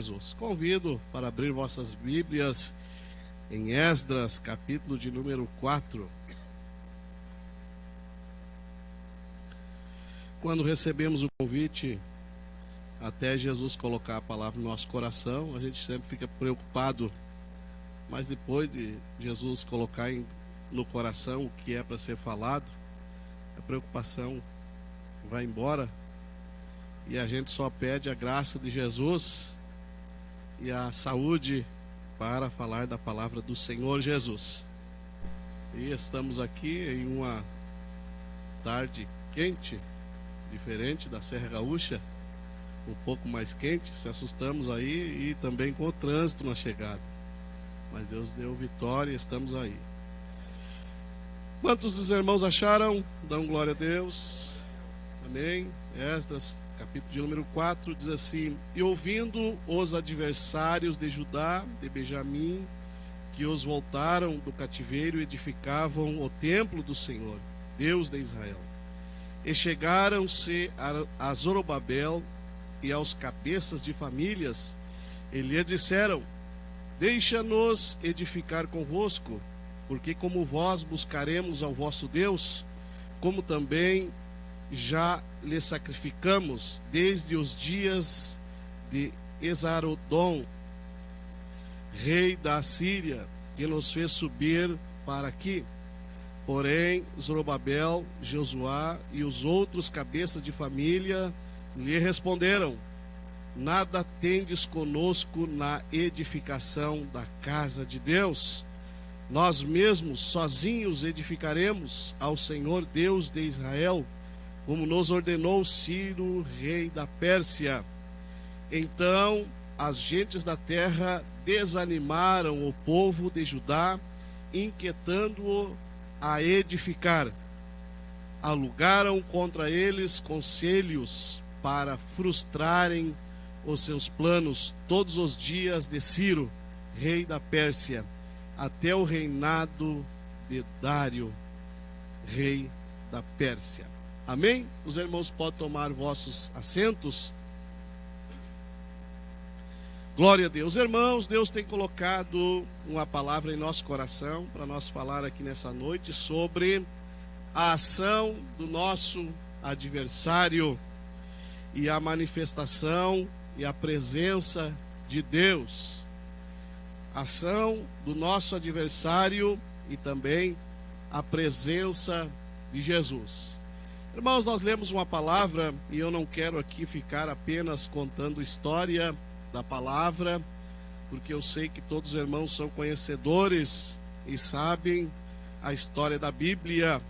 Jesus. Convido para abrir vossas Bíblias em Esdras, capítulo de número 4. Quando recebemos o convite, até Jesus colocar a palavra no nosso coração, a gente sempre fica preocupado, mas depois de Jesus colocar no coração o que é para ser falado, a preocupação vai embora e a gente só pede a graça de Jesus e a saúde para falar da palavra do Senhor Jesus. E estamos aqui em uma tarde quente, diferente da Serra Gaúcha, um pouco mais quente, se assustamos aí, e também com o trânsito na chegada. Mas Deus deu vitória e estamos aí. Quantos dos irmãos acharam? Dão glória a Deus. Amém. Esdras, capítulo de número 4, diz assim: E ouvindo os adversários de Judá, de Benjamim, que os voltaram do cativeiro, edificavam o templo do Senhor, Deus de Israel. E chegaram-se a Zorobabel e aos cabeças de famílias, e lhe disseram: Deixa-nos edificar convosco, porque como vós buscaremos ao vosso Deus, como também já lhe sacrificamos desde os dias de Esarodom, rei da Assíria, que nos fez subir para aqui. Porém, Zorobabel, Josué e os outros cabeças de família lhe responderam: Nada tendes conosco na edificação da casa de Deus. Nós mesmos sozinhos edificaremos ao Senhor Deus de Israel, como nos ordenou Ciro, rei da Pérsia. Então as gentes da terra desanimaram o povo de Judá, inquietando-o a edificar. Alugaram contra eles conselhos para frustrarem os seus planos todos os dias de Ciro, rei da Pérsia, até o reinado de Dário, rei da Pérsia. Amém? Os irmãos podem tomar vossos assentos. Glória a Deus. Irmãos, Deus tem colocado uma palavra em nosso coração para nós falar aqui nessa noite sobre a ação do nosso adversário e a manifestação e a presença de Deus. Ação do nosso adversário e também a presença de Jesus. Irmãos, nós lemos uma palavra e eu não quero aqui ficar apenas contando história da palavra, porque eu sei que todos os irmãos são conhecedores e sabem a história da Bíblia.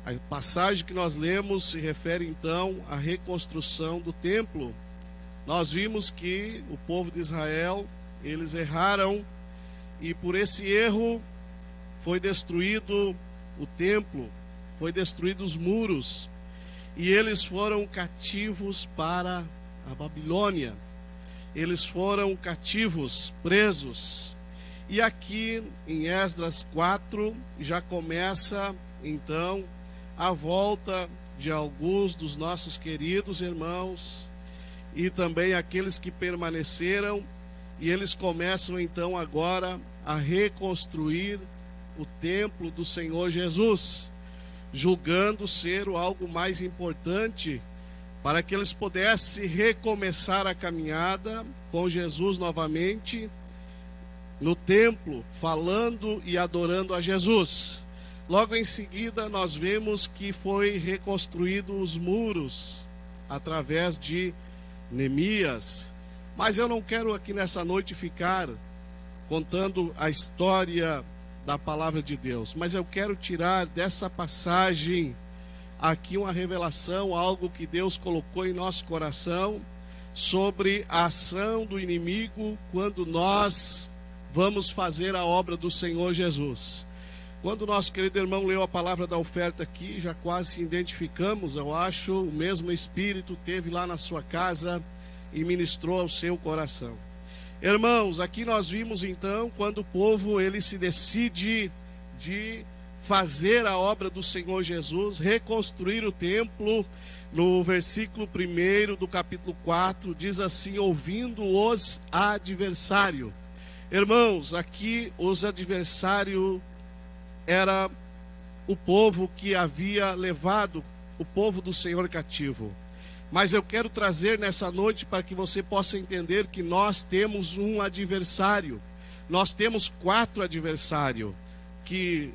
A passagem que nós lemos se refere então à reconstrução do templo. Nós vimos que o povo de Israel, eles erraram e por esse erro foi destruído o templo, foi destruído os muros e eles foram cativos para a Babilônia. Eles foram cativos, presos. E aqui em Esdras 4 já começa então a volta de alguns dos nossos queridos irmãos e também aqueles que permaneceram, e eles começam então agora a reconstruir o templo do Senhor Jesus, julgando ser o algo mais importante para que eles pudessem recomeçar a caminhada com Jesus novamente no templo, falando e adorando a Jesus. Logo em seguida nós vemos que foi reconstruído os muros através de Neemias. Mas eu não quero aqui nessa noite ficar contando a história da palavra de Deus, mas eu quero tirar dessa passagem aqui uma revelação, algo que Deus colocou em nosso coração sobre a ação do inimigo quando nós vamos fazer a obra do Senhor Jesus. Quando o nosso querido irmão leu a palavra da oferta aqui, já quase se identificamos, eu acho, o mesmo Espírito teve lá na sua casa e ministrou ao seu coração. Irmãos, aqui nós vimos então quando o povo ele se decide de fazer a obra do Senhor Jesus, reconstruir o templo. No versículo 1 do capítulo 4, diz assim: ouvindo os adversários. Irmãos, aqui os adversários era o povo que havia levado o povo do Senhor cativo. Mas eu quero trazer nessa noite para que você possa entender que nós temos um adversário. Nós temos 4 adversários que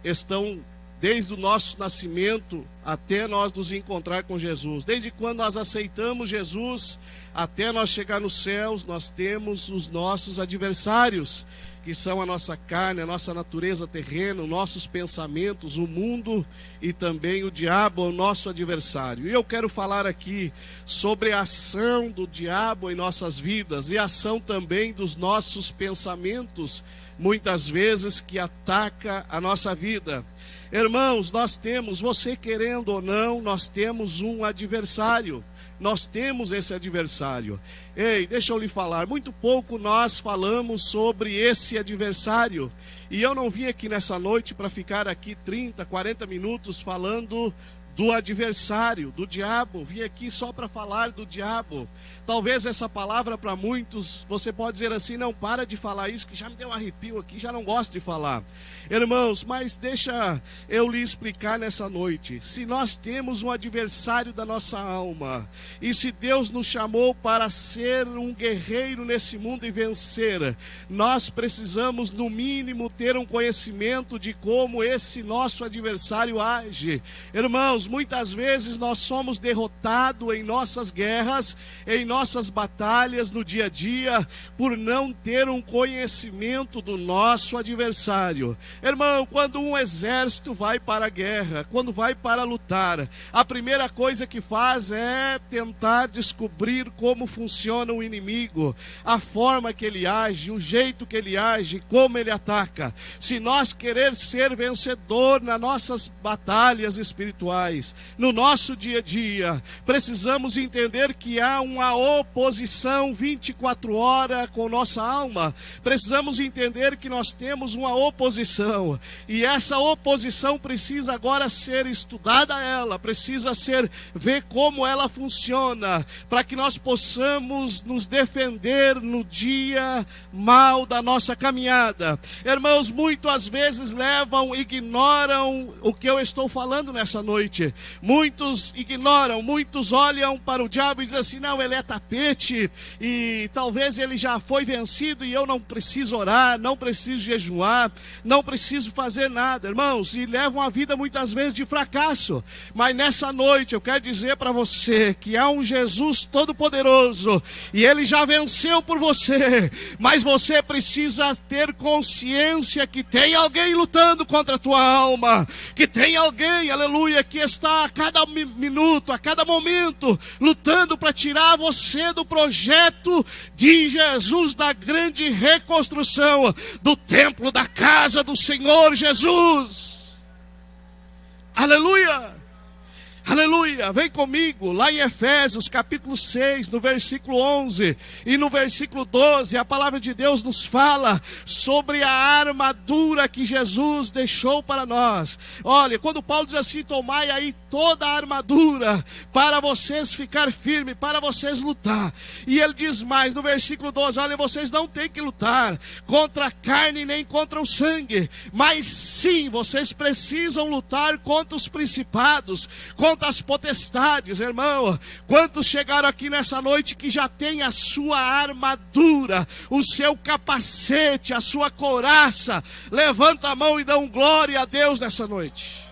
estão desde o nosso nascimento até nós nos encontrar com Jesus. Desde quando nós aceitamos Jesus até nós chegar nos céus, nós temos os nossos adversários, que são a nossa carne, a nossa natureza terrena, os nossos pensamentos, o mundo e também o diabo, o nosso adversário. E eu quero falar aqui sobre a ação do diabo em nossas vidas e a ação também dos nossos pensamentos, muitas vezes que ataca a nossa vida. Irmãos, nós temos, você querendo ou não, nós temos um adversário. Nós temos esse adversário. Ei, deixa eu lhe falar, muito pouco nós falamos sobre esse adversário. E eu não vim aqui nessa noite para ficar aqui 30, 40 minutos falando do adversário, do diabo. Vim aqui só para falar do diabo. Talvez essa palavra para muitos, você pode dizer assim: não, para de falar isso, que já me deu um arrepio aqui, já não gosto de falar. Irmãos, mas deixa eu lhe explicar nessa noite. Se nós temos um adversário da nossa alma, e se Deus nos chamou para ser um guerreiro nesse mundo e vencer, nós precisamos no mínimo ter um conhecimento de como esse nosso adversário age. Irmãos, muitas vezes nós somos derrotados em nossas guerras, em nossas batalhas no dia a dia, por não ter um conhecimento do nosso adversário. Irmão, quando um exército vai para a guerra, quando vai para lutar, a primeira coisa que faz é tentar descobrir como funciona o inimigo, a forma que ele age, o jeito que ele age, como ele ataca. Se nós querer ser vencedor nas nossas batalhas espirituais, no nosso dia a dia, precisamos entender que há uma oposição 24 horas com nossa alma. Precisamos entender que nós temos uma oposição, e essa oposição precisa agora ser estudada, ela precisa ser, ver como ela funciona, para que nós possamos nos defender no dia mal da nossa caminhada. Irmãos, muitas vezes ignoram o que eu estou falando nessa noite. Muitos ignoram, muitos olham para o diabo e dizem assim: não, ele é tapete, e talvez ele já foi vencido e eu não preciso orar, não preciso jejuar, não preciso fazer nada. Irmãos, e levam a vida muitas vezes de fracasso. Mas nessa noite eu quero dizer para você que há um Jesus todo-poderoso, e ele já venceu por você, mas você precisa ter consciência que tem alguém lutando contra a tua alma, que tem alguém, aleluia, que está a cada minuto, a cada momento, lutando para tirar você do projeto de Jesus, da grande reconstrução do templo, da casa do Senhor Jesus. Aleluia! Aleluia, vem comigo, lá em Efésios capítulo 6, no versículo 11 e no versículo 12, a palavra de Deus nos fala sobre a armadura que Jesus deixou para nós. Olha, quando Paulo diz assim: tomai aí toda a armadura, para vocês ficar firmes, para vocês lutar. E ele diz mais, no versículo 12, olha, vocês não têm que lutar contra a carne nem contra o sangue, mas sim, vocês precisam lutar contra os principados, contra as potestades. Irmão, quantos chegaram aqui nessa noite que já tem a sua armadura, o seu capacete, a sua couraça? Levanta a mão e dá glória a Deus nessa noite.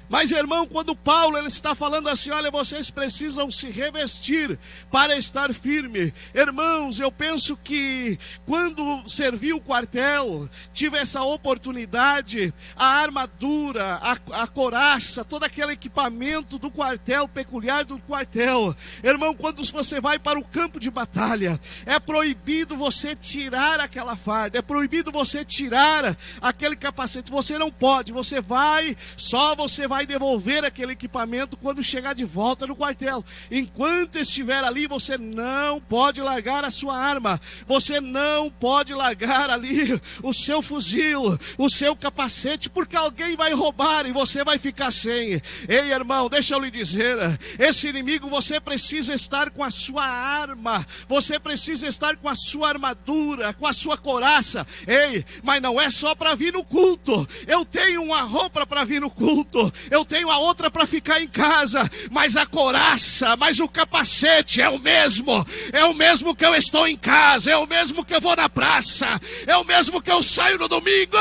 Mas, irmão, quando Paulo ele está falando assim: olha, vocês precisam se revestir para estar firme. Irmãos, eu penso que quando servi o quartel, tive essa oportunidade, a armadura, a couraça, todo aquele equipamento do quartel, peculiar do quartel. Irmão, quando você vai para o campo de batalha, é proibido você tirar aquela farda, é proibido você tirar aquele capacete. Você não pode, você vai vai devolver aquele equipamento quando chegar de volta no quartel. Enquanto estiver ali, você não pode largar a sua arma. Você não pode largar ali o seu fuzil, o seu capacete, porque alguém vai roubar e você vai ficar sem. Ei, irmão, deixa eu lhe dizer, esse inimigo, você precisa estar com a sua arma, você precisa estar com a sua armadura, com a sua couraça. Ei, mas não é só para vir no culto. Eu tenho uma roupa para vir no culto, eu tenho a outra para ficar em casa, mas a couraça, mas o capacete é o mesmo que eu estou em casa, é o mesmo que eu vou na praça, é o mesmo que eu saio no domingo.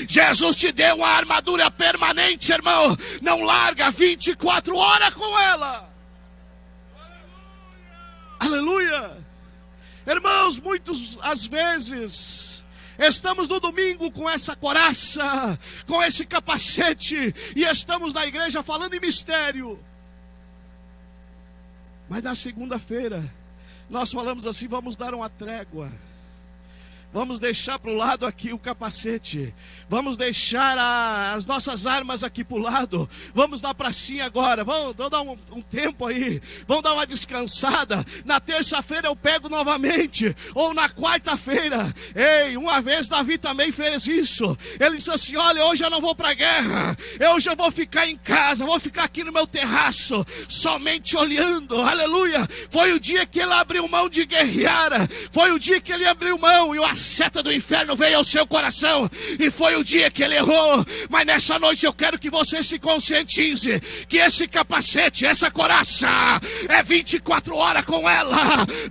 Jesus te deu uma armadura permanente, irmão, não larga 24 horas com ela. Aleluia. Irmãos, muitas às vezes estamos no domingo com essa couraça, com esse capacete, e estamos na igreja falando em mistério. Mas na segunda-feira, nós falamos assim: vamos dar uma trégua. Vamos deixar para o lado aqui o capacete. Vamos deixar as nossas armas aqui para o lado. Vamos dar pracinha agora. Vamos dar um tempo aí. Vamos dar uma descansada. Na terça-feira eu pego novamente. Ou na quarta-feira. Ei, uma vez Davi também fez isso. Ele disse assim: olha, hoje eu não vou para a guerra. Hoje eu vou ficar em casa. Vou ficar aqui no meu terraço. Somente olhando. Aleluia. Foi o dia que ele abriu mão de guerrear. Foi o dia que ele abriu mão. E a seta do inferno veio ao seu coração, e foi o dia que ele errou. Mas nessa noite eu quero que você se conscientize que esse capacete, essa couraça, é 24 horas com ela.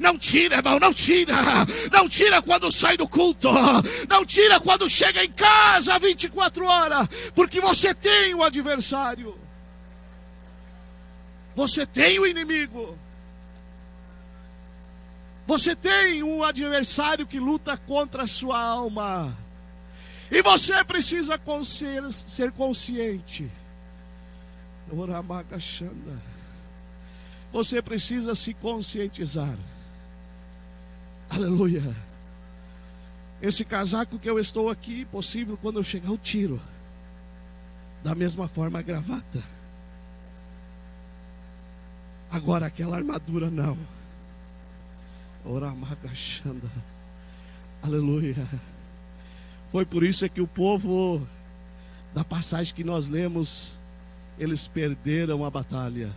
Não tira, irmão, não tira. Não tira quando sai do culto, não tira quando chega em casa 24 horas, porque você tem um adversário, você tem um inimigo. Você tem um adversário que luta contra a sua alma. E você precisa ser consciente. Você precisa se conscientizar. Aleluia. Esse casaco que eu estou aqui, possível quando eu chegar eu tiro. Da mesma forma a gravata. Agora aquela armadura não. Aleluia. Foi por isso que o povo, da passagem que nós lemos, eles perderam a batalha,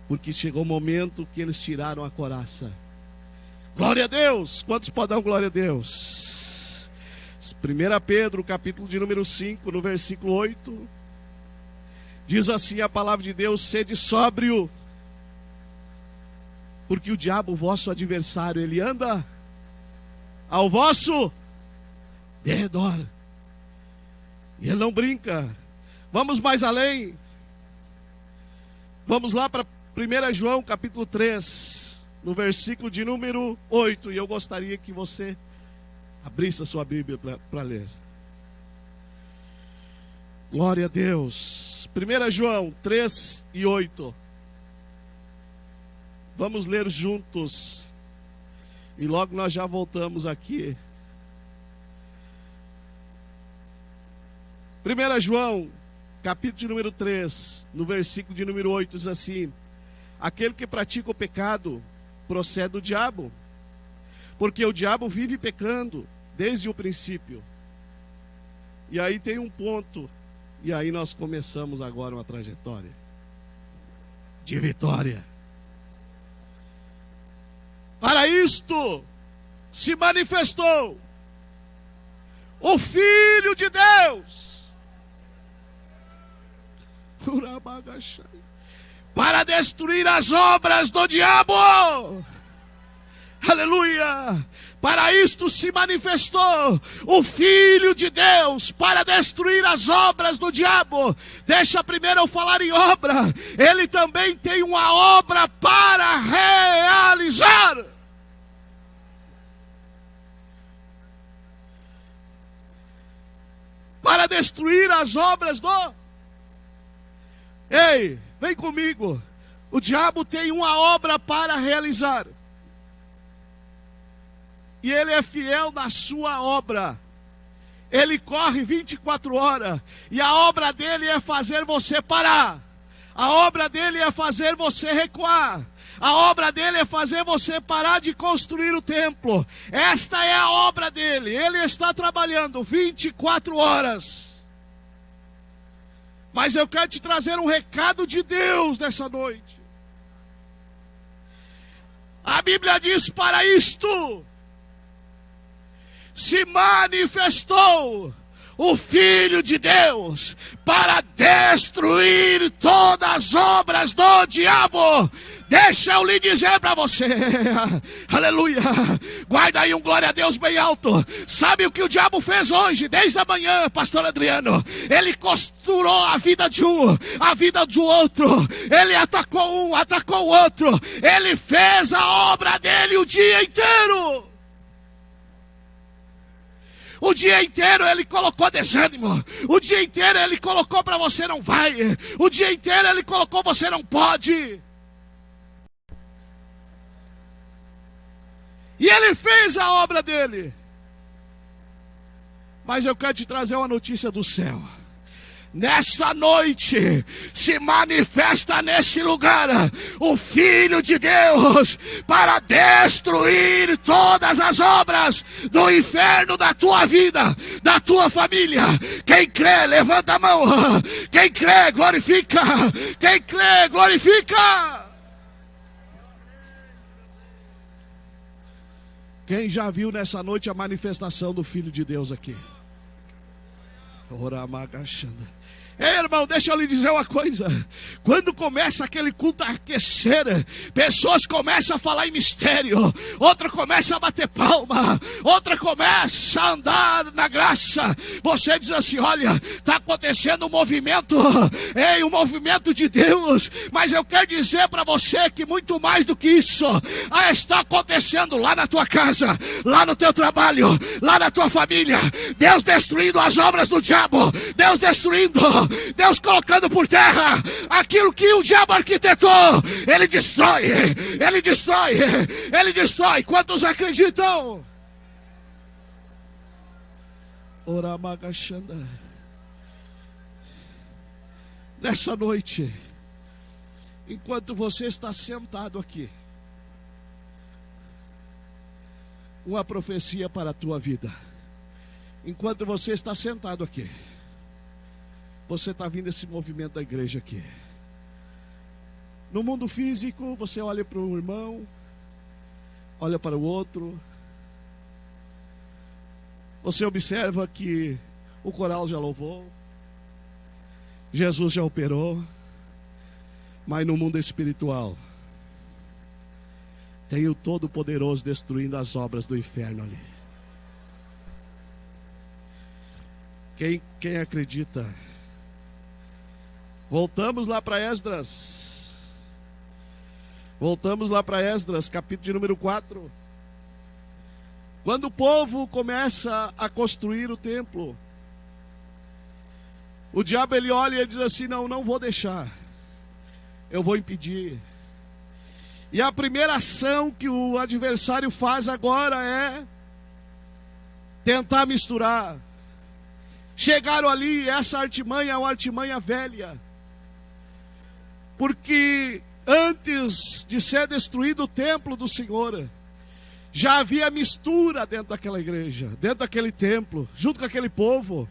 porque chegou o momento que eles tiraram a couraça. Glória a Deus. Quantos podem dar glória a Deus? 1 Pedro, capítulo de número 5, no versículo 8, diz assim a palavra de Deus: sede sóbrio, porque o diabo, o vosso adversário, ele anda ao vosso derredor, e ele não brinca. Vamos mais além. Vamos lá para 1 João capítulo 3, no versículo de número 8. E eu gostaria que você abrisse a sua Bíblia para ler. Glória a Deus. 1 João 3 e 8. Vamos ler juntos. E logo nós já voltamos aqui. 1 João, capítulo de número 3, no versículo de número 8, diz assim: aquele que pratica o pecado procede do diabo, porque o diabo vive pecando desde o princípio. E aí tem um ponto, e aí nós começamos agora uma trajetória de vitória. Para isto se manifestou o Filho de Deus, para destruir as obras do diabo. Aleluia! Para isto se manifestou o Filho de Deus, para destruir as obras do diabo. Deixa primeiro eu falar em obra. Ele também tem uma obra para realizar. Para destruir as obras do... Ei, vem comigo. O diabo tem uma obra para realizar. E ele é fiel na sua obra. Ele corre 24 horas. E a obra dele é fazer você parar. A obra dele é fazer você recuar. A obra dele é fazer você parar de construir o templo. Esta é a obra dele. Ele está trabalhando 24 horas. Mas eu quero te trazer um recado de Deus nessa noite. A Bíblia diz: para isto se manifestou o Filho de Deus, para destruir todas as obras do diabo. Deixa eu lhe dizer para você, aleluia, guarda aí um glória a Deus bem alto. Sabe o que o diabo fez hoje, desde a manhã, pastor Adriano? Ele costurou a vida de um, a vida do outro. Ele atacou um, atacou o outro. Ele fez a obra dele o dia inteiro. O dia inteiro ele colocou desânimo. O dia inteiro ele colocou para você não vai. O dia inteiro ele colocou você não pode. E ele fez a obra dele. Mas eu quero te trazer uma notícia do céu. Nessa noite se manifesta nesse lugar o Filho de Deus para destruir todas as obras do inferno da tua vida, da tua família. Quem crê, levanta a mão. Quem crê, glorifica. Quem crê, glorifica. Quem já viu nessa noite a manifestação do Filho de Deus aqui? Oramagachanda. Ei, irmão, deixa eu lhe dizer uma coisa. Quando começa aquele culto a aquecer, pessoas começam a falar em mistério, outra começa a bater palma, outra começa a andar na graça. Você diz assim: olha, está acontecendo um movimento, um movimento de Deus. Mas eu quero dizer para você que muito mais do que isso está acontecendo lá na tua casa, lá no teu trabalho, lá na tua família. Deus destruindo as obras do diabo, Deus destruindo, Deus colocando por terra aquilo que o diabo arquitetou. Ele destrói, ele destrói, ele destrói. Quantos acreditam? Oramagachanda. Nessa noite, enquanto você está sentado aqui, uma profecia para a tua vida. Enquanto você está sentado aqui, você está vindo esse movimento da igreja aqui. No mundo físico, você olha para um irmão, olha para o outro. Você observa que o coral já louvou, Jesus já operou. Mas no mundo espiritual, tem o Todo-Poderoso destruindo as obras do inferno ali. Quem acredita? Voltamos lá para Esdras. Voltamos lá para Esdras, capítulo de número 4. Quando o povo começa a construir o templo, o diabo ele olha e ele diz assim: não vou deixar, eu vou impedir. E a primeira ação que o adversário faz agora é tentar misturar. Chegaram ali, essa artimanha é uma artimanha velha. Porque antes de ser destruído o templo do Senhor, já havia mistura dentro daquela igreja, dentro daquele templo, junto com aquele povo.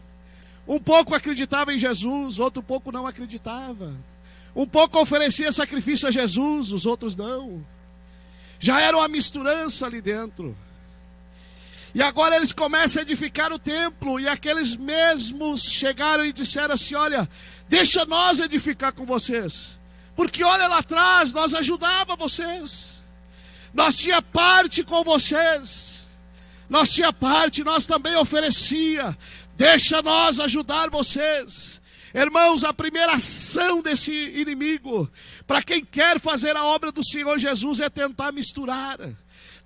Um pouco acreditava em Jesus, outro pouco não acreditava. Um pouco oferecia sacrifício a Jesus, os outros não. Já era uma misturança ali dentro. E agora eles começam a edificar o templo, e aqueles mesmos chegaram e disseram assim: olha, deixa nós edificar com vocês. Porque olha lá atrás, nós ajudava vocês. Nós tinha parte com vocês. Nós tinha parte, nós também oferecia. Deixa nós ajudar vocês. Irmãos, a primeira ação desse inimigo, para quem quer fazer a obra do Senhor Jesus, é tentar misturar.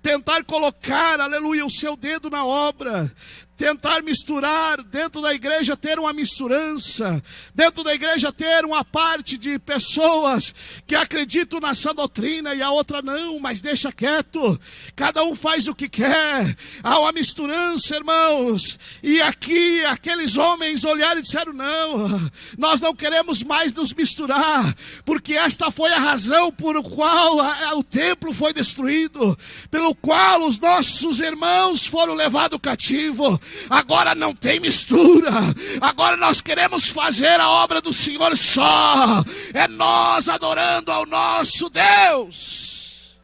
tentar colocar, aleluia, o seu dedo na obra, tentar misturar, dentro da igreja ter uma misturança, dentro da igreja ter uma parte de pessoas que acreditam nessa doutrina e a outra não, mas deixa quieto, cada um faz o que quer, há uma misturança, irmãos, e aqui aqueles homens olharam e disseram, não, nós não queremos mais nos misturar, porque esta foi a razão por qual o templo foi destruído, pelo qual os nossos irmãos foram levados cativo. Agora não tem mistura, agora nós queremos fazer a obra do Senhor só, é nós adorando ao nosso Deus.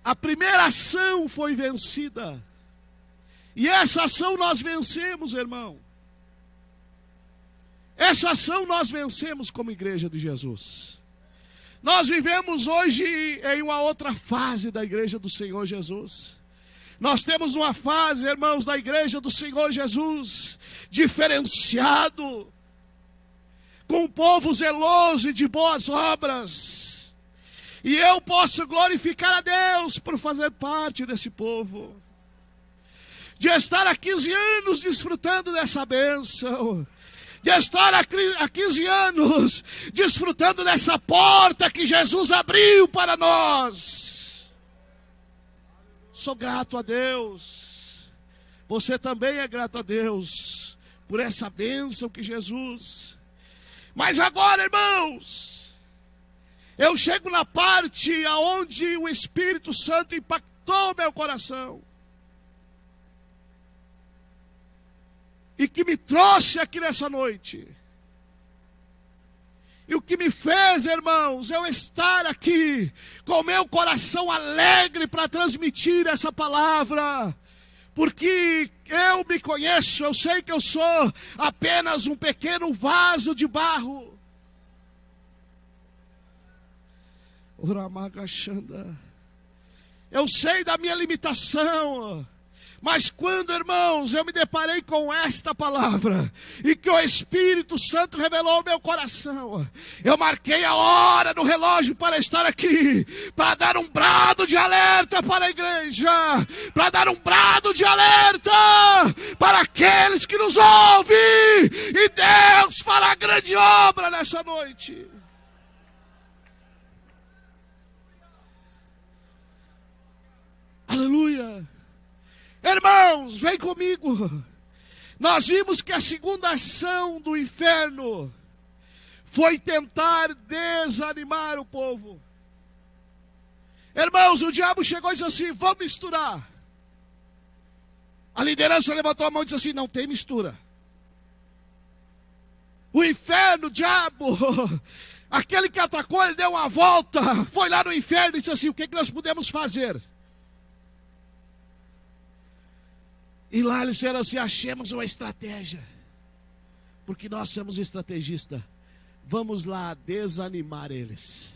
A primeira ação foi vencida, e essa ação nós vencemos, irmão. Essa ação nós vencemos como igreja de Jesus. Nós vivemos hoje em uma outra fase da igreja do Senhor Jesus. Nós temos uma fase, irmãos, da igreja do Senhor Jesus, diferenciado, com um povo zeloso e de boas obras. E eu posso glorificar a Deus por fazer parte desse povo, de estar há 15 anos desfrutando dessa bênção, de estar há 15 anos desfrutando dessa porta que Jesus abriu para nós. Sou grato a Deus. Você também é grato a Deus por essa bênção que Jesus. Mas agora, irmãos, eu chego na parte aonde o Espírito Santo impactou meu coração e que me trouxe aqui nessa noite. E o que me fez, irmãos, eu estar aqui com o meu coração alegre para transmitir essa palavra, porque eu me conheço, eu sei que eu sou apenas um pequeno vaso de barro. Eu sei da minha limitação. Mas quando, irmãos, eu me deparei com esta palavra, e que o Espírito Santo revelou ao meu coração, eu marquei a hora no relógio para estar aqui, para dar um brado de alerta para a igreja, para dar um brado de alerta para aqueles que nos ouvem, e Deus fará grande obra nessa noite. Aleluia. Irmãos, vem comigo. Nós vimos que a segunda ação do inferno foi tentar desanimar o povo. Irmãos, o diabo chegou e disse assim, vamos misturar. A liderança levantou a mão e disse assim, não tem mistura. O inferno, o diabo, aquele que atacou, ele deu uma volta, foi lá no inferno e disse assim, o que nós podemos fazer? E lá eles disseram assim, achemos uma estratégia, porque nós somos estrategistas, vamos lá desanimar eles.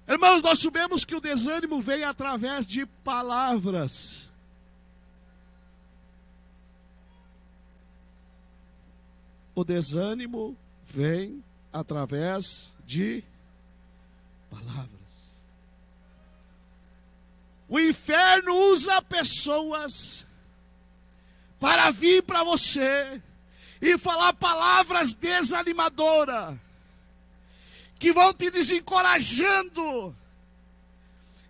Irmãos, nós sabemos que o desânimo vem através de palavras. O desânimo vem através de palavras. O inferno usa pessoas para vir para você e falar palavras desanimadoras, que vão te desencorajando,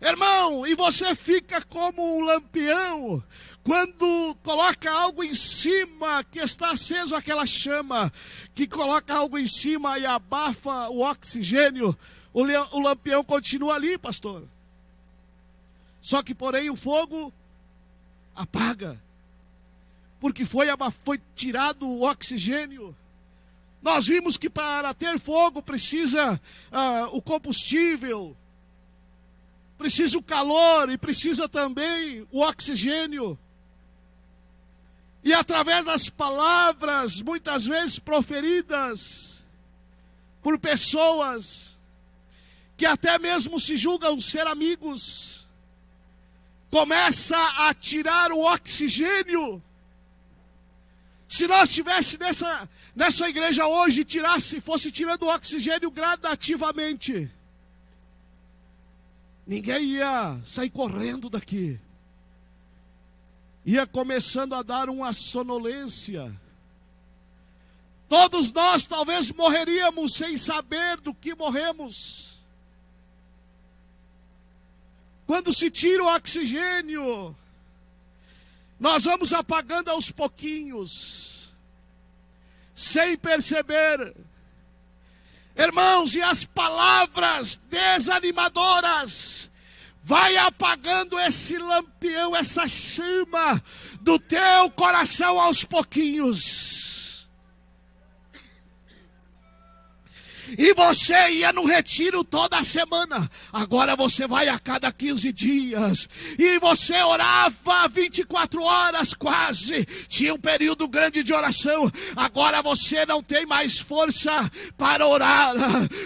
irmão, e você fica como um lampião, quando coloca algo em cima, que está aceso aquela chama, que coloca algo em cima e abafa o oxigênio, o lampião continua ali, pastor. Só que, porém, o fogo apaga, porque foi tirado o oxigênio. Nós vimos que para ter fogo precisa o combustível, precisa o calor e precisa também o oxigênio. E através das palavras, muitas vezes proferidas por pessoas que até mesmo se julgam ser amigos, começa a tirar o oxigênio. Se nós estivéssemos nessa igreja hoje, fosse tirando o oxigênio gradativamente, Ninguém ia sair correndo daqui. Ia começando a dar uma sonolência. Todos nós talvez morreríamos sem saber do que morremos. Quando se tira o oxigênio, nós vamos apagando aos pouquinhos, sem perceber. Irmãos, e as palavras desanimadoras vai apagando esse lampião, essa chama do teu coração aos pouquinhos. E você ia no retiro toda semana. Agora você vai a cada 15 dias. E você orava 24 horas quase. Tinha um período grande de oração. Agora você não tem mais força para orar.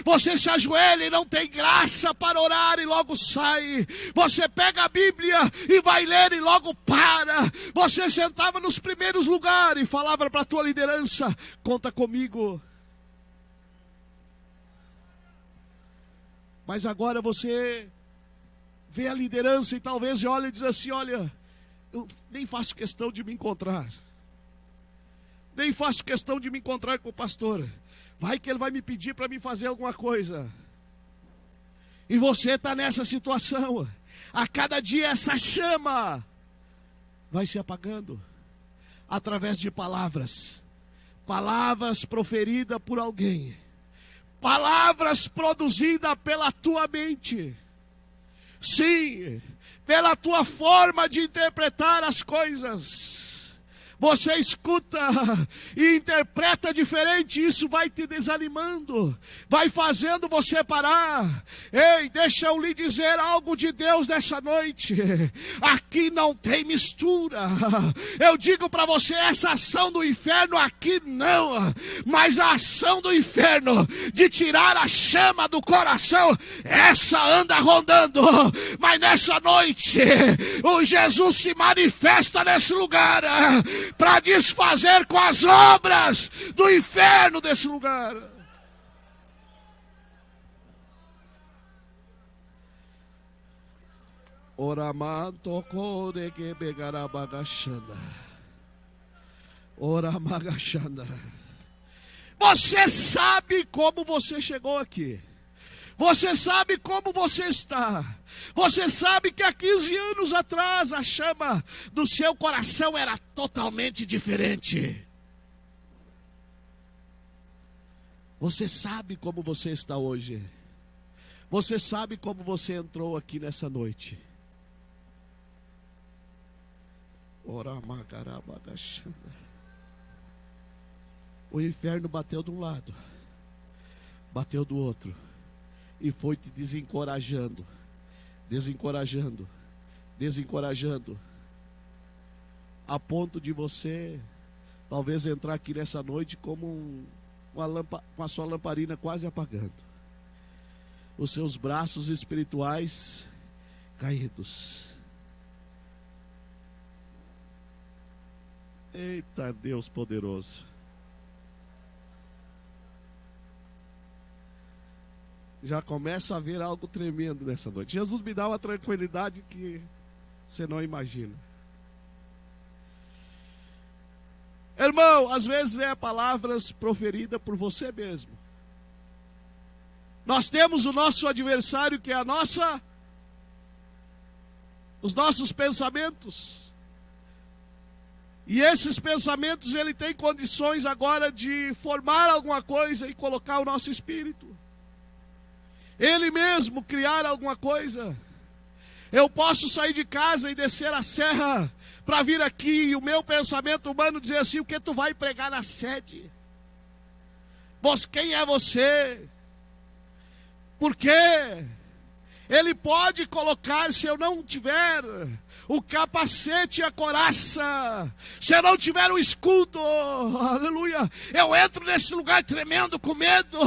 Você se ajoelha e não tem graça para orar e logo sai. Você pega a Bíblia e vai ler e logo para. Você sentava nos primeiros lugares e falava para a tua liderança: conta comigo. Mas agora você vê a liderança e talvez olha e diz assim: olha, eu nem faço questão de me encontrar. Nem faço questão de me encontrar com o pastor. Vai que ele vai me pedir para me fazer alguma coisa. E você está nessa situação. A cada dia essa chama vai se apagando. Através de palavras. Palavras proferidas por alguém. Palavras produzidas pela tua mente. Sim, pela tua forma de interpretar as coisas. Você escuta e interpreta diferente, isso vai te desanimando, vai fazendo você parar. Ei, deixa eu lhe dizer algo de Deus nessa noite. Aqui não tem mistura. Eu digo para você, essa ação do inferno aqui não, mas a ação do inferno de tirar a chama do coração, essa anda rondando. Mas nessa noite, o Jesus se manifesta nesse lugar para desfazer com as obras do inferno desse lugar. Oramanto core que pegará bagachanda. Oramagachanda. Você sabe como você chegou aqui. Você sabe como você está. Você sabe que há 15 anos atrás a chama do seu coração era totalmente diferente. Você sabe como você está hoje. Você sabe como você entrou aqui nessa noite. O inferno bateu de um lado, bateu do outro. E foi te desencorajando, desencorajando, desencorajando, a ponto de você talvez entrar aqui nessa noite como com a sua lamparina quase apagando, os seus braços espirituais caídos. Eita Deus poderoso. Já começa a ver algo tremendo nessa noite. Jesus me dá uma tranquilidade que você não imagina. Irmão, às vezes é palavras proferidas por você mesmo. Nós temos o nosso adversário, que é os nossos pensamentos. E esses pensamentos, ele tem condições agora de formar alguma coisa e colocar o nosso espírito. Ele mesmo criar alguma coisa. Eu posso sair de casa e descer a serra para vir aqui, e o meu pensamento humano dizer assim: o que tu vai pregar na sede? Quem é você? Por quê? Ele pode colocar, se eu não tiver o capacete e a coraça, se eu não tiver o escudo, aleluia, eu entro nesse lugar tremendo, com medo,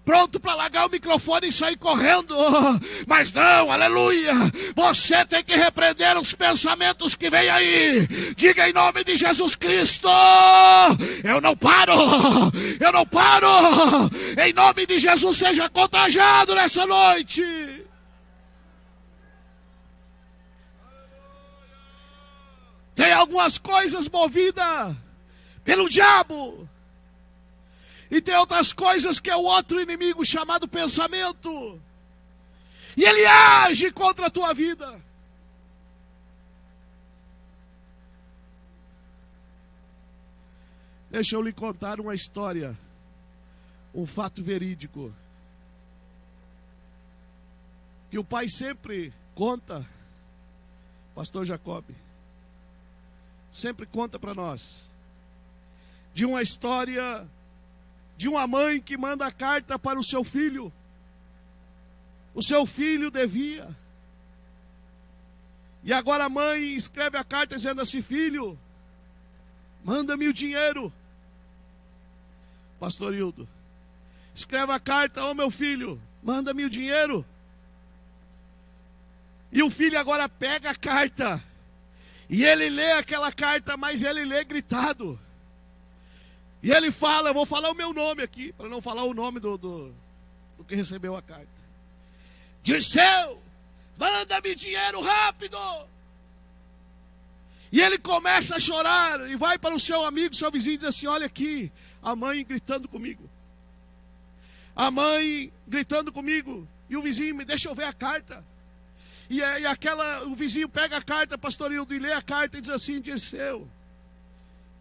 pronto para largar o microfone e sair correndo. Mas não, aleluia, você tem que repreender os pensamentos que vêm aí. Diga em nome de Jesus Cristo: eu não paro, eu não paro. Em nome de Jesus, seja contagiado nessa noite. algumas coisas movidas pelo diabo. E tem outras coisas que é o outro inimigo chamado pensamento. E ele age contra a tua vida. Deixa eu lhe contar uma história, um fato verídico, que o pai sempre conta, pastor Jacob, sempre conta para nós, de uma história de uma mãe que manda carta para o seu filho. O seu filho devia. E agora a mãe escreve a carta dizendo assim: filho, manda-me o dinheiro. Pastor Hildo, escreve a carta: ô meu filho, manda-me o dinheiro. E o filho agora pega a carta, e ele lê aquela carta, mas ele lê gritado. E ele fala, eu vou falar o meu nome aqui, para não falar o nome do que recebeu a carta. Dirceu, manda-me dinheiro rápido. E ele começa a chorar, e vai para o seu amigo, seu vizinho, e diz assim: olha aqui, a mãe gritando comigo. A mãe gritando comigo. E o vizinho, me deixa eu ver a carta. E o vizinho pega a carta, pastor Hildo, e lê a carta e diz assim: Dirceu,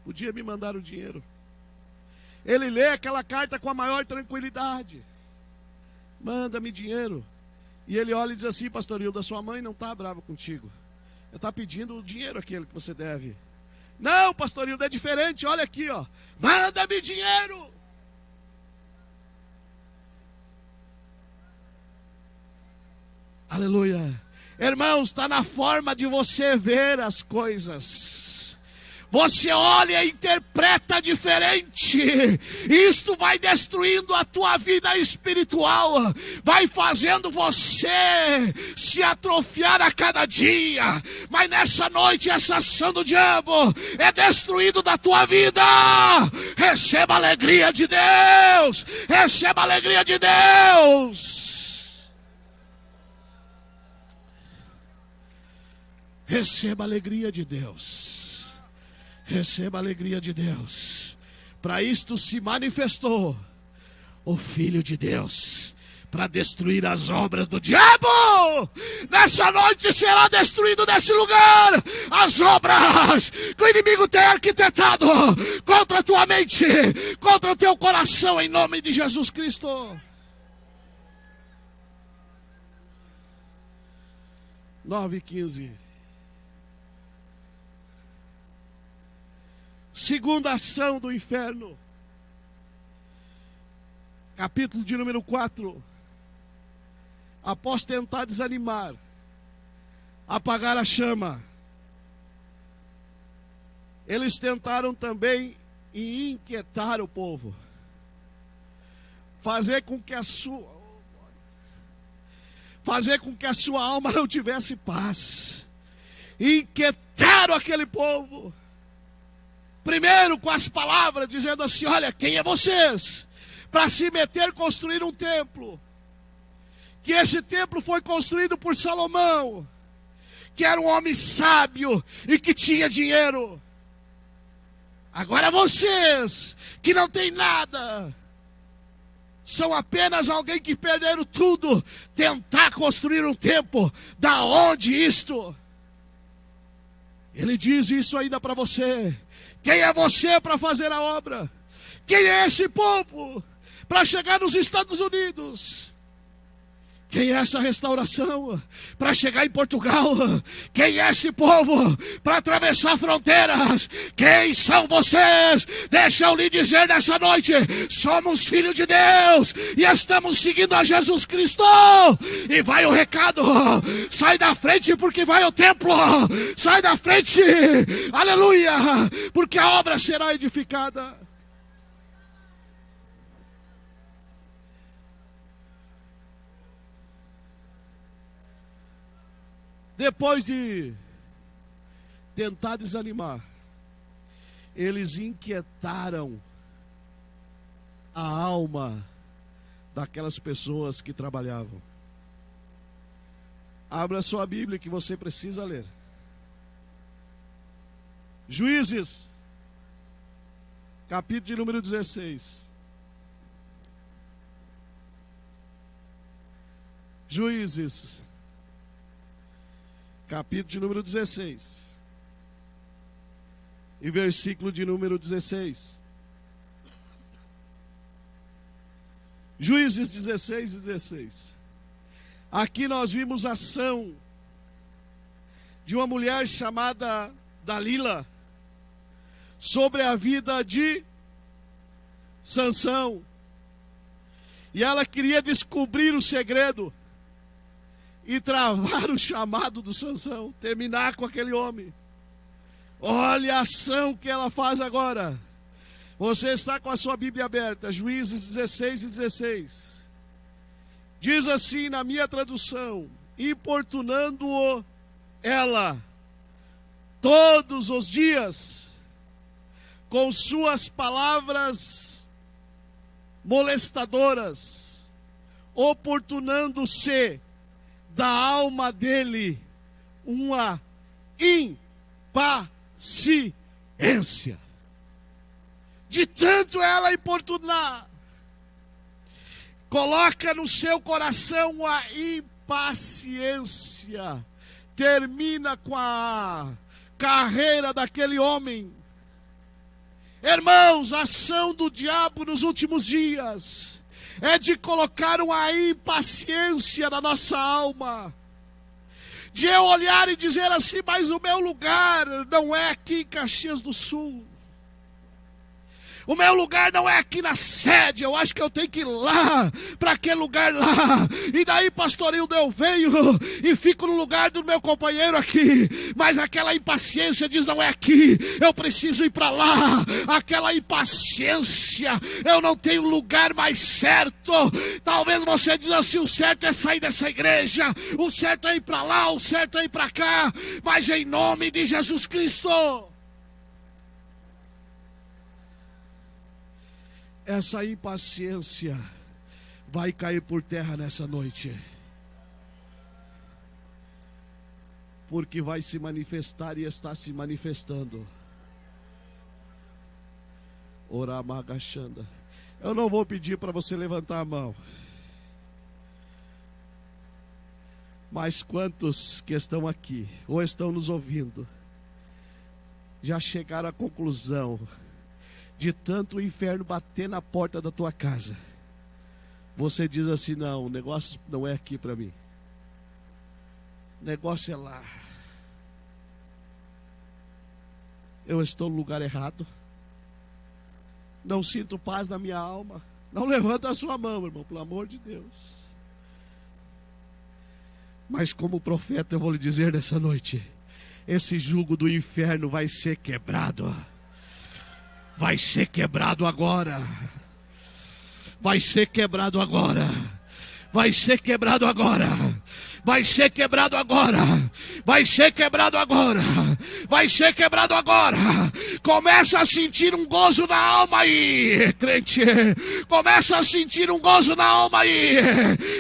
podia me mandar o dinheiro. Ele lê aquela carta com a maior tranquilidade: manda-me dinheiro. E ele olha e diz assim: pastor Hildo, a sua mãe não está brava contigo. Ela está pedindo o dinheiro aquele que você deve. Não, pastor Hildo, é diferente, olha aqui, ó. Manda-me dinheiro. Aleluia. Irmãos, está na forma de você ver as coisas. Você olha e interpreta diferente. Isto vai destruindo a tua vida espiritual. Vai fazendo você se atrofiar a cada dia. Mas nessa noite, essa ação do diabo é destruído da tua vida. Receba a alegria de Deus. Receba a alegria de Deus. Receba a alegria de Deus. Receba a alegria de Deus. Para isto se manifestou o Filho de Deus, para destruir as obras do diabo. Nessa noite será destruído nesse lugar as obras que o inimigo tem arquitetado contra a tua mente, contra o teu coração, em nome de Jesus Cristo. 9:15. Segunda ação do inferno, capítulo de número 4. Após tentar desanimar, apagar a chama, eles tentaram também inquietar o povo, fazer com que a sua alma não tivesse paz. Inquietaram aquele povo. Primeiro com as palavras, dizendo assim: olha, quem é vocês para se meter construir um templo? Que esse templo foi construído por Salomão, que era um homem sábio e que tinha dinheiro. Agora vocês, que não tem nada, são apenas alguém que perderam tudo, tentar construir um templo. Da onde isto? Ele diz isso ainda para você. Quem é você para fazer a obra? Quem é esse povo para chegar nos Estados Unidos? Quem é essa restauração para chegar em Portugal? Quem é esse povo para atravessar fronteiras? Quem são vocês? Deixa eu lhe dizer nessa noite: somos filhos de Deus e estamos seguindo a Jesus Cristo. E vai o recado: sai da frente porque vai ao templo. Sai da frente, aleluia, porque a obra será edificada. Depois de tentar desanimar, eles inquietaram a alma daquelas pessoas que trabalhavam. Abra sua Bíblia que você precisa ler. Juízes, capítulo de número 16. Juízes, capítulo de número 16. E versículo de número 16. Juízes 16 e 16. Aqui nós vimos a ação de uma mulher chamada Dalila sobre a vida de Sansão. E ela queria descobrir o segredo e travar o chamado do Sansão, terminar com aquele homem. Olha a ação que ela faz agora. Você está com a sua Bíblia aberta, Juízes 16 e 16. Diz assim na minha tradução: importunando-o ela todos os dias com suas palavras molestadoras, oportunando-se da alma dele uma impaciência. De tanto ela importunar, coloca no seu coração a impaciência. Termina com a carreira daquele homem. Irmãos, a ação do diabo nos últimos dias é de colocar uma impaciência na nossa alma. De eu olhar e dizer assim: mas o meu lugar não é aqui em Caxias do Sul. O meu lugar não é aqui na sede, eu acho que eu tenho que ir lá, para aquele lugar lá. E daí, pastorinho, eu venho e fico no lugar do meu companheiro aqui. Mas aquela impaciência diz: não é aqui, eu preciso ir para lá. Aquela impaciência, eu não tenho lugar mais certo. Talvez você diz assim: o certo é sair dessa igreja, o certo é ir para lá, o certo é ir para cá. Mas em nome de Jesus Cristo, essa impaciência vai cair por terra nessa noite. Porque vai se manifestar e está se manifestando. Oramagachanda. Eu não vou pedir para você levantar a mão. Mas quantos que estão aqui ou estão nos ouvindo já chegaram à conclusão de tanto o inferno bater na porta da tua casa? Você diz assim: não, o negócio não é aqui para mim, o negócio é lá. Eu estou no lugar errado, não sinto paz na minha alma. Não levanta a sua mão, irmão, pelo amor de Deus. Mas como profeta eu vou lhe dizer nessa noite: esse jugo do inferno vai ser quebrado. Vai ser quebrado agora. Vai ser quebrado agora. Vai ser quebrado agora. Vai ser quebrado agora. Vai ser quebrado agora. Vai ser quebrado agora. Começa a sentir um gozo na alma aí, crente. Começa a sentir um gozo na alma aí.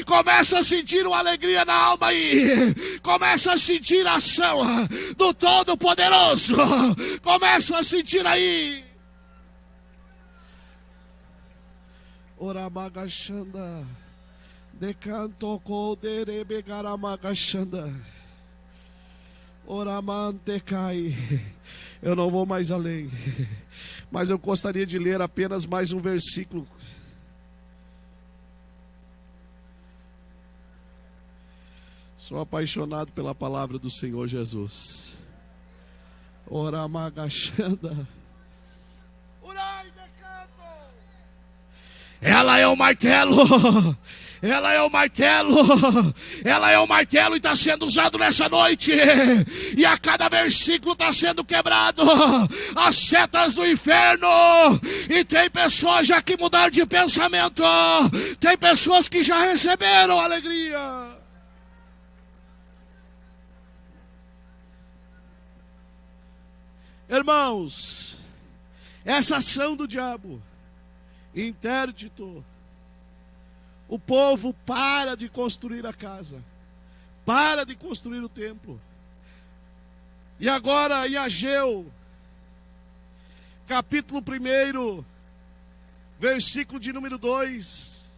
Começa a sentir uma alegria na alma aí. Começa a sentir a ação do Todo-Poderoso. Começa a sentir aí. Oramagachanda, decanto kodere begaramagachanda, oramante cai. Eu não vou mais além, mas eu gostaria de ler apenas mais um versículo. Sou apaixonado pela palavra do Senhor Jesus. Oramagachanda. Ela é o martelo. Ela é o martelo. Ela é o martelo e está sendo usado nessa noite. E a cada versículo está sendo quebrado as setas do inferno. E tem pessoas já que mudaram de pensamento. Tem pessoas que já receberam alegria. Irmãos, essa ação do diabo, interdito, o povo para de construir a casa, para de construir o templo. E agora em Ageu, capítulo 1, versículo de número 2.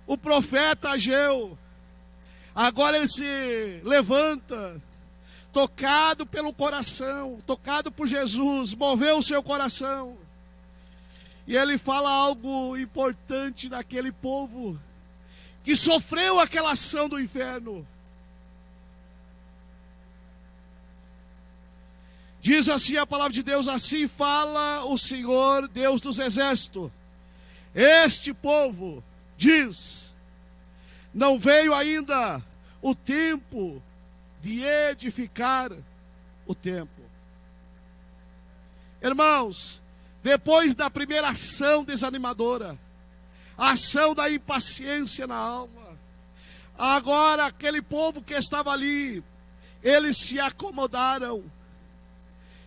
O profeta Ageu, agora ele se levanta, tocado pelo coração, tocado por Jesus, moveu o seu coração. E ele fala algo importante daquele povo que sofreu aquela ação do inferno. Diz assim a palavra de Deus: assim fala o Senhor, Deus dos exércitos. Este povo diz: não veio ainda o tempo de edificar o templo. Irmãos, depois da primeira ação desanimadora, a ação da impaciência na alma, agora aquele povo que estava ali, eles se acomodaram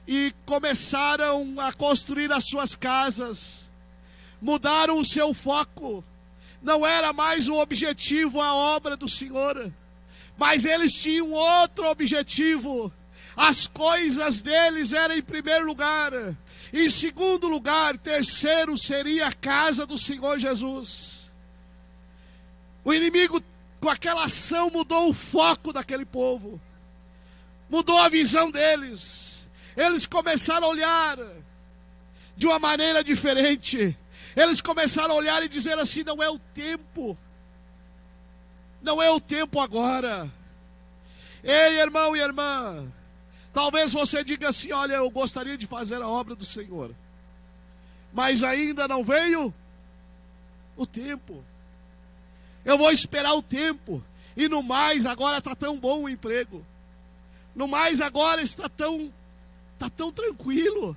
e começaram a construir as suas casas, mudaram o seu foco. Não era mais o objetivo a obra do Senhor, mas eles tinham outro objetivo. As coisas deles eram em primeiro lugar, em segundo lugar, terceiro seria a casa do Senhor Jesus. O inimigo com aquela ação mudou o foco daquele povo, mudou a visão deles. Eles começaram a olhar de uma maneira diferente. Eles começaram a olhar e dizer assim: não é o tempo. Não é o tempo agora. Ei, irmão e irmã, talvez você diga assim: olha, eu gostaria de fazer a obra do Senhor, mas ainda não veio o tempo. Eu vou esperar o tempo. E no mais, agora está tão bom o emprego. No mais, agora está tão tranquilo.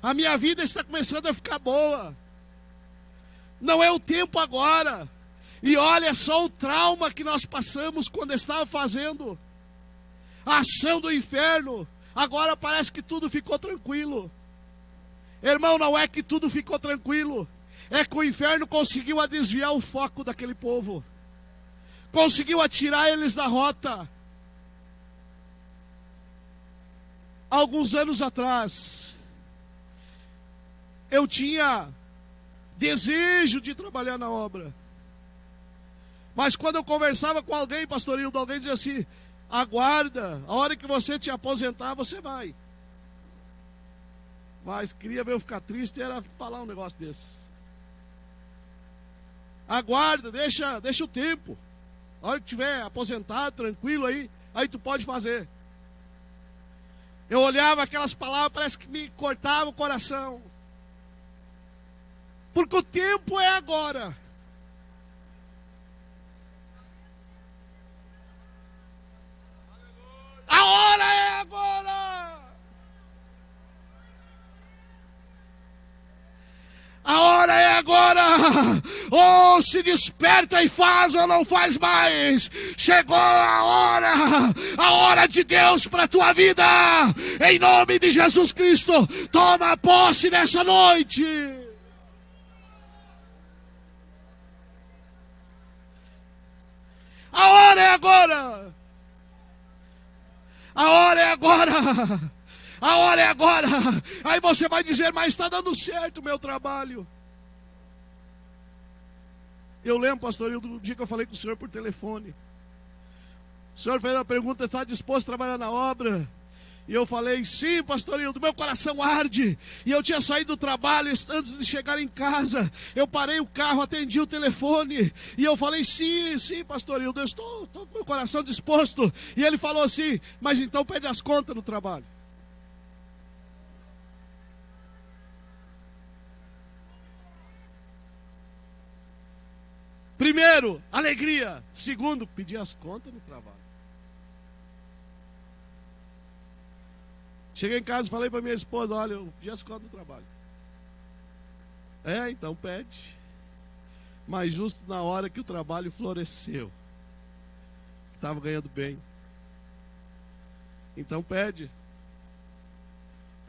A minha vida está começando a ficar boa. Não é o tempo agora. E olha só o trauma que nós passamos quando estava fazendo a ação do inferno. Agora parece que tudo ficou tranquilo. Irmão, não é que tudo ficou tranquilo. É que o inferno conseguiu desviar o foco daquele povo. Conseguiu tirar eles da rota. Alguns anos atrás, eu tinha desejo de trabalhar na obra. Mas quando eu conversava com alguém, pastor Hildo, alguém dizia assim: aguarda, a hora que você te aposentar, você vai. Mas queria ver eu ficar triste, era falar um negócio desse. Aguarda, deixa o tempo. A hora que tiver aposentado, tranquilo aí tu pode fazer. Eu olhava aquelas palavras, parece que me cortava o coração. Porque o tempo é agora. A hora é agora. A hora é agora. Ou se desperta e faz ou não faz mais. Chegou a hora de Deus para a tua vida. Em nome de Jesus Cristo, toma posse nessa noite. A hora é agora. A hora é agora. A hora é agora. Aí você vai dizer: mas está dando certo o meu trabalho. Eu lembro, pastor, do dia que eu falei com o senhor por telefone. O senhor fez a pergunta: está disposto a trabalhar na obra? E eu falei: sim, pastor Hildo, meu coração arde. E eu tinha saído do trabalho, antes de chegar em casa, eu parei o carro, atendi o telefone. E eu falei: sim, pastor Hildo, eu estou com meu coração disposto. E ele falou assim: mas então pede as contas no trabalho. Primeiro, alegria. Segundo, pedir as contas no trabalho. Cheguei em casa e falei para minha esposa: olha, eu pedi as contas do trabalho. Então pede. Mas justo na hora que o trabalho floresceu, estava ganhando bem. Então pede.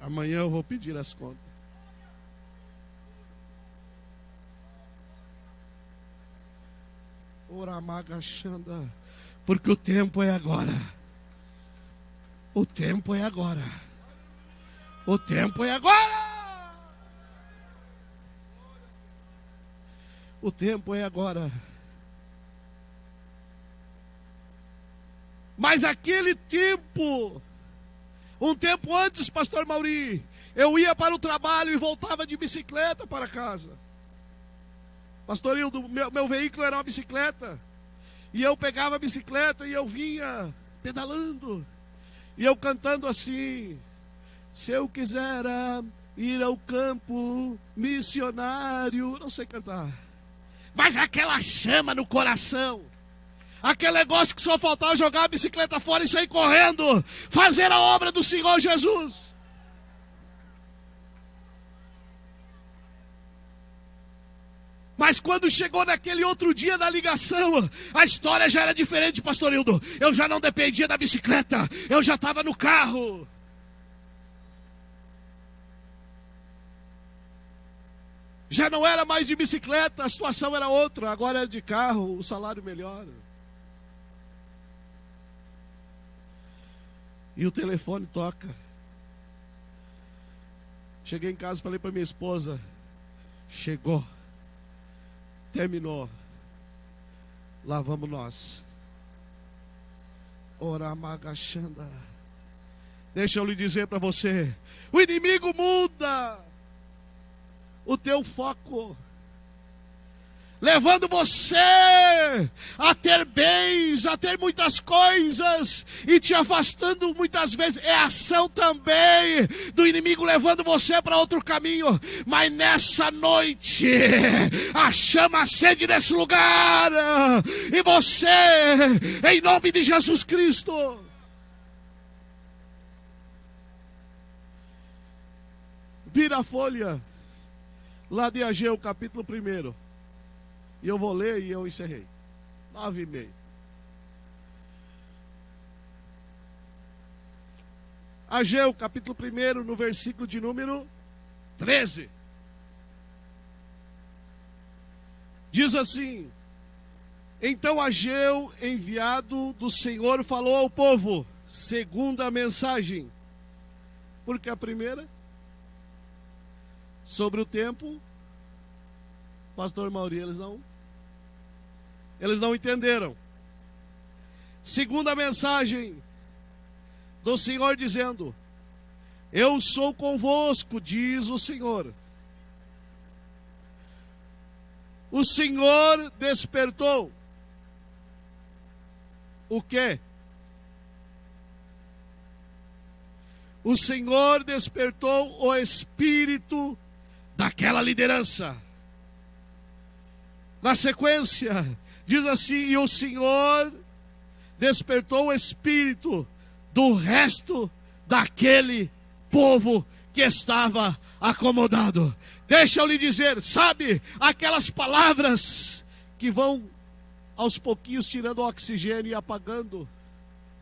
Amanhã eu vou pedir as contas. Oramagachanda, porque o tempo é agora. O tempo é agora. O tempo é agora. O tempo é agora. Mas aquele tempo, um tempo antes, pastor Mauri, eu ia para o trabalho e voltava de bicicleta para casa. Pastor Hildo, meu veículo era uma bicicleta. E eu pegava a bicicleta e eu vinha pedalando. E eu cantando assim: se eu quiser ir ao campo missionário. Não sei cantar. Mas aquela chama no coração. Aquele negócio que só faltava jogar a bicicleta fora e sair correndo. Fazer a obra do Senhor Jesus. Mas quando chegou naquele outro dia da ligação, a história já era diferente, pastor Hildo. Eu já não dependia da bicicleta. Eu já estava no carro. Já não era mais de bicicleta, a situação era outra. Agora era de carro, o salário melhora. E o telefone toca. Cheguei em casa e falei para minha esposa: chegou. Terminou. Lá vamos nós. Oramagachanda. Deixa eu lhe dizer para você: o inimigo muda o teu foco, levando você a ter bens, a ter muitas coisas, e te afastando muitas vezes. É ação também do inimigo levando você para outro caminho. Mas nessa noite, a chama acende nesse lugar, e você, em nome de Jesus Cristo, vira a folha lá de Ageu, capítulo 1. E eu vou ler e eu encerrei. 9:30. Ageu, capítulo 1, no versículo de número 13. Diz assim: então Ageu, enviado do Senhor, falou ao povo, segundo a mensagem. Porque a primeira, sobre o tempo, pastor Mauri, eles não entenderam. Segunda mensagem do Senhor dizendo: eu sou convosco, diz o Senhor. O Senhor despertou o quê? O Senhor despertou o espírito daquela liderança. Na sequência, diz assim: e o Senhor despertou o espírito do resto daquele povo que estava acomodado. Deixa eu lhe dizer, sabe, aquelas palavras que vão aos pouquinhos tirando o oxigênio e apagando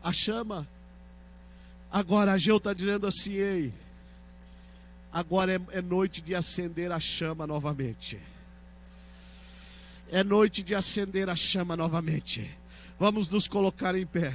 a chama. Agora Ageu está dizendo assim: ei, agora é noite de acender a chama novamente. É noite de acender a chama novamente. Vamos nos colocar em pé.